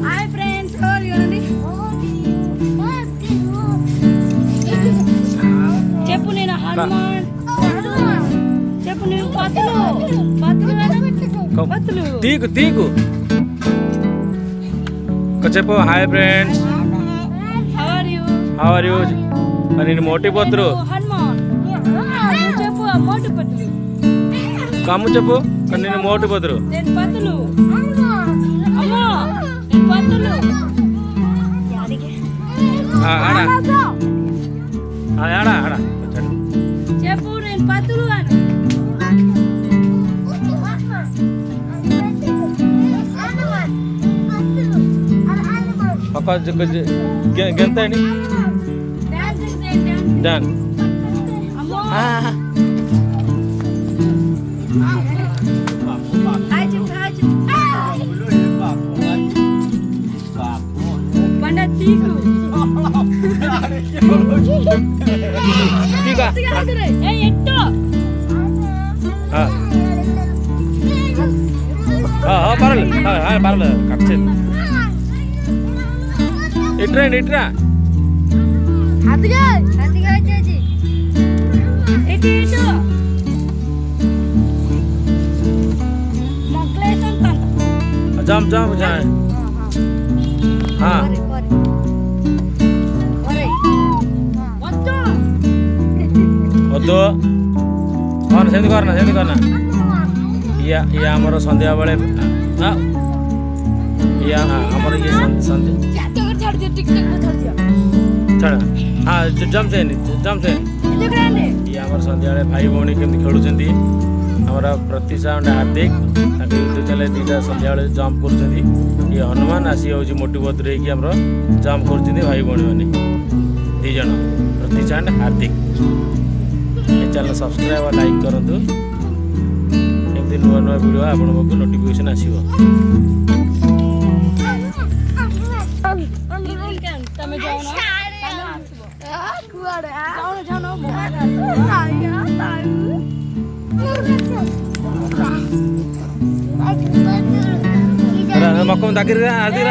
Hi friends, how are you? చెప్పు నేను హనుమాన్, చెప్పు నేను పతులు పతులు తీకు తీకు చెప్పు. Hi friends, how are you? నేను మోటి పోతురు. హనుమాన్ చెప్పు, మోటు పతులు కమ్ము చెప్పు. నేను మోటి పోతురు. నేను పతులు అమ్మా, నేను పతులు ఆడా ఆడా ఆడా చెప్పు, నేను పతులు అని. ఒక గెంత అండి డాన్. పర్వాలేదు పర్వాలేదు కట్ చేయండి. ఇట్రా అండి ఇట్రా. Jam jam jam. వద్దు ସେମିତି କରନା ସେମିତି କରନା. ଇଏ ଆମର ସନ୍ଧ୍ୟାବେଳେ ଇଏ ଆମର ଇଏ ସନ୍ଧ୍ୟା ଛାଡ଼ ଜମ୍ ସେନି ଜମ୍ ସେନି. ଇଏ ଆମର ସନ୍ଧ୍ୟାବେଳେ ଭାଇ ଭଉଣୀ କେମିତି ଖେଳୁଛନ୍ତି. ଆମର ପ୍ରତୀକ୍ଷା ହାର୍ଦ୍ଦିକ ତାଙ୍କ ୟୁଟ୍ୟୁବ୍ ଚ୍ୟାନେଲ୍ ଦୁଇଟା ସନ୍ଧ୍ୟାବେଳେ ଜମ୍ପ କରୁଛନ୍ତି. ଇଏ ହନୁମାନ ଆସି ହେଉଛି ମୋଟୁ ବତୁର ହେଇକି ଆମର ଜମ୍ପ କରୁଛନ୍ତି ଭାଇ ଭଉଣୀମାନେ ଦୁଇ ଜଣ, ପ୍ରତୀକ୍ଷା and Hardik. A channel subscribe ଆଉ ଲାଇକ୍ କରନ୍ତୁ. ଏମିତି ନୂଆ ନୂଆ ଭିଡ଼ିଓ ଆପଣଙ୍କ ପାଖକୁ ନୋଟିଫିକେସନ୍ ଆସିବ. ତମେ ଯାଉନ మొక్కం దగ్గర అది